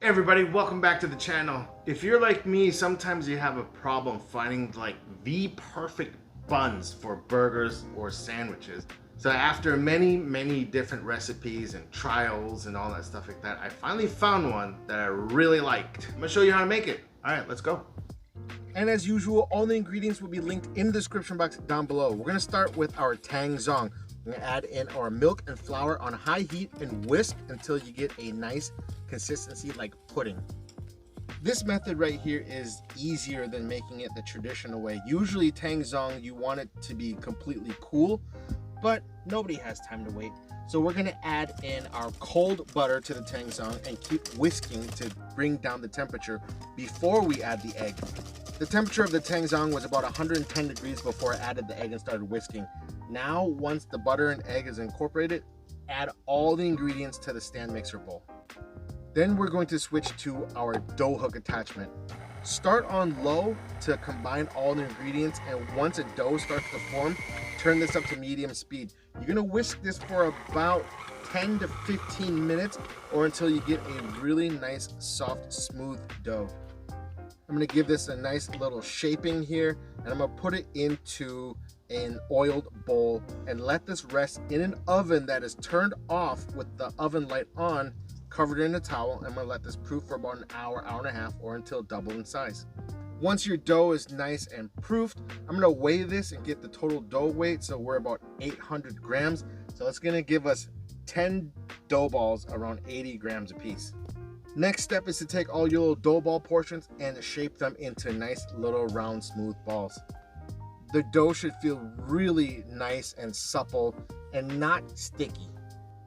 Everybody, welcome back to the channel. If you're like me, sometimes you have a problem finding like the perfect buns for burgers or sandwiches. So after many different recipes and trials and all that stuff like that, I finally found one that I really liked. I'm gonna show you how to make it. All right, let's go. And as usual, all the ingredients will be linked in the description box down below. We're gonna start with our Tangzhong. We're gonna add in our milk and flour on high heat and whisk until you get a nice consistency like pudding. This method right here is easier than making it the traditional way. Usually Tangzhong, you want it to be completely cool, but nobody has time to wait. So we're gonna add in our cold butter to the Tangzhong and keep whisking to bring down the temperature before we add the egg. The temperature of the Tangzhong was about 110 degrees before I added the egg and started whisking. Now, once the butter and egg is incorporated, add all the ingredients to the stand mixer bowl. Then we're going to switch to our dough hook attachment. Start on low to combine all the ingredients, and once a dough starts to form, turn this up to medium speed. You're gonna whisk this for about 10 to 15 minutes or until you get a really nice, soft, smooth dough. I'm gonna give this a nice little shaping here, and I'm gonna put it into an oiled bowl and let this rest in an oven that is turned off with the oven light on, covered in a towel. I'm gonna let this proof for about an hour, hour and a half, or until double in size. Once your dough is nice and proofed, I'm gonna weigh this and get the total dough weight. So we're about 800 grams. So that's gonna give us 10 dough balls around 80 grams a piece. Next step is to take all your little dough ball portions and shape them into nice little round smooth balls. The dough should feel really nice and supple and not sticky.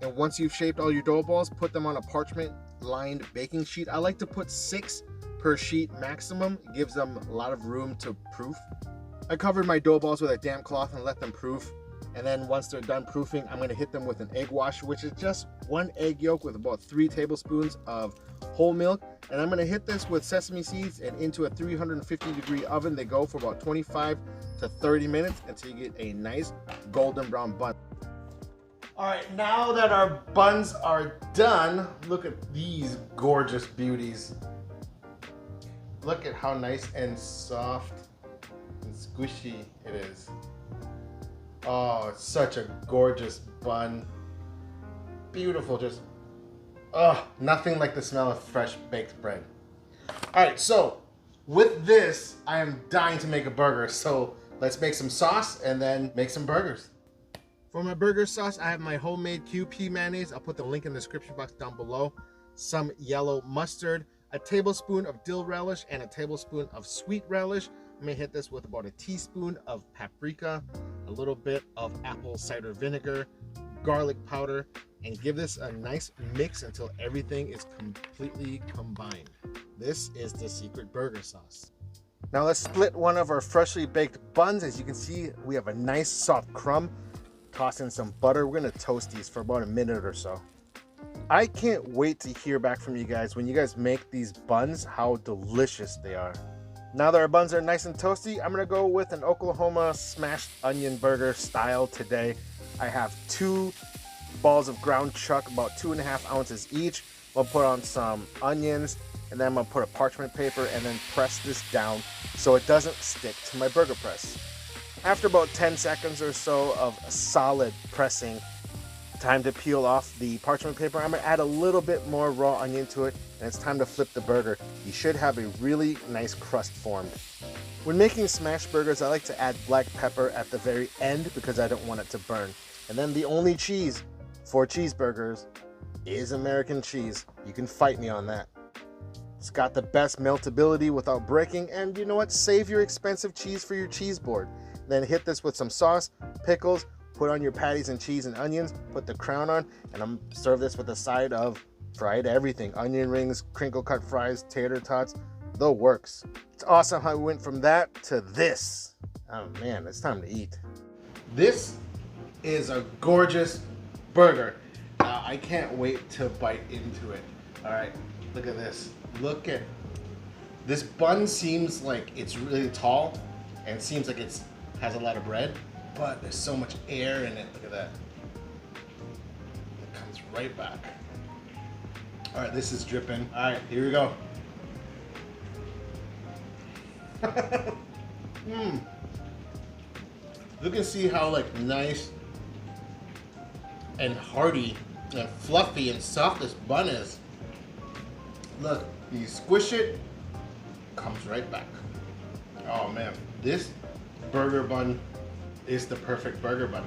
And once you've shaped all your dough balls, put them on a parchment lined baking sheet. I like to put 6 per sheet maximum. It gives them a lot of room to proof. I covered my dough balls with a damp cloth and let them proof. And then once they're done proofing, I'm gonna hit them with an egg wash, which is just 1 egg yolk with about 3 tablespoons of whole milk. And I'm gonna hit this with sesame seeds and into a 350-degree oven. They go for about 25 to 30 minutes until you get a nice golden brown bun. All right, now that our buns are done, look at these gorgeous beauties. Look at how nice and soft and squishy it is. Oh, it's such a gorgeous bun. Beautiful, just, oh, nothing like the smell of fresh baked bread. All right, so with this, I am dying to make a burger. So let's make some sauce and then make some burgers. For my burger sauce, I have my homemade QP mayonnaise. I'll put the link in the description box down below. Some yellow mustard, a tablespoon of dill relish, and a tablespoon of sweet relish. I'm gonna hit this with about a teaspoon of paprika, a little bit of apple cider vinegar, garlic powder, and give this a nice mix until everything is completely combined. This is the secret burger sauce. Now let's split one of our freshly baked buns. As you can see, we have a nice soft crumb. Toss in some butter. We're gonna toast these for about a minute or so. I can't wait to hear back from you guys when you guys make these buns, how delicious they are. Now that our buns are nice and toasty, I'm gonna go with an Oklahoma smashed onion burger style today. I have 2 balls of ground chuck, about 2.5 ounces each. I'll put on some onions, and then I'm gonna put a parchment paper and then press this down so it doesn't stick to my burger press. After about 10 seconds or so of solid pressing, time to peel off the parchment paper. I'm gonna add a little bit more raw onion to it, and it's time to flip the burger. You should have a really nice crust formed. When making smash burgers, I like to add black pepper at the very end because I don't want it to burn. And then the only cheese for cheeseburgers is American cheese. You can fight me on that. It's got the best meltability without breaking, and you know what? Save your expensive cheese for your cheese board. Then hit this with some sauce, pickles, put on your patties and cheese and onions, put the crown on, and I'm serve this with a side of fried everything. Onion rings, crinkle cut fries, tater tots, the works. It's awesome how we went from that to this. Oh man, it's time to eat. This is a gorgeous burger. I can't wait to bite into it. All right, look at this. Look at this bun. Seems like it's really tall and seems like it's has a lot of bread, but there's so much air in it. Look at that. It comes right back. All right, this is dripping. All right, here we go. You can see how like nice and hearty and fluffy and soft this bun is. Look, you squish it, comes right back. Oh man, this burger bun is the perfect burger bun.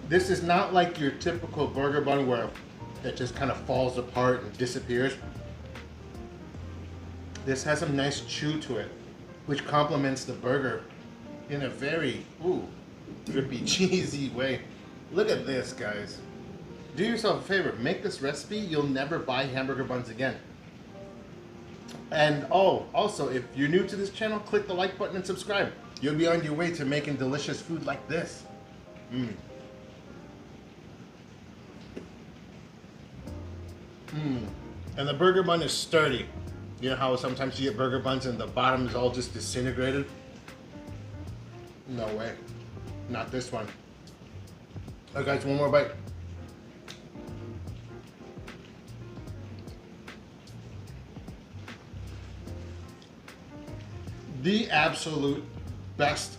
This is not like your typical burger bun where it just kind of falls apart and disappears. This has a nice chew to it, which complements the burger in a very, drippy, cheesy way. Look at this, guys. Do yourself a favor, make this recipe, you'll never buy hamburger buns again. And also, if you're new to this channel, click the like button and subscribe. You'll be on your way to making delicious food like this. And the burger bun is sturdy. You know how sometimes you get burger buns and the bottom is all just disintegrated? No way. Not this one. Alright guys, one more bite. The absolute best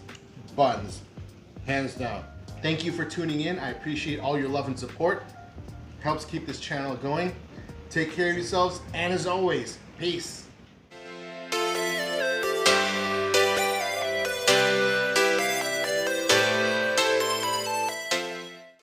buns, hands down. Thank you for tuning in. I appreciate all your love and support. Helps keep this channel going. Take care of yourselves, and as always, peace.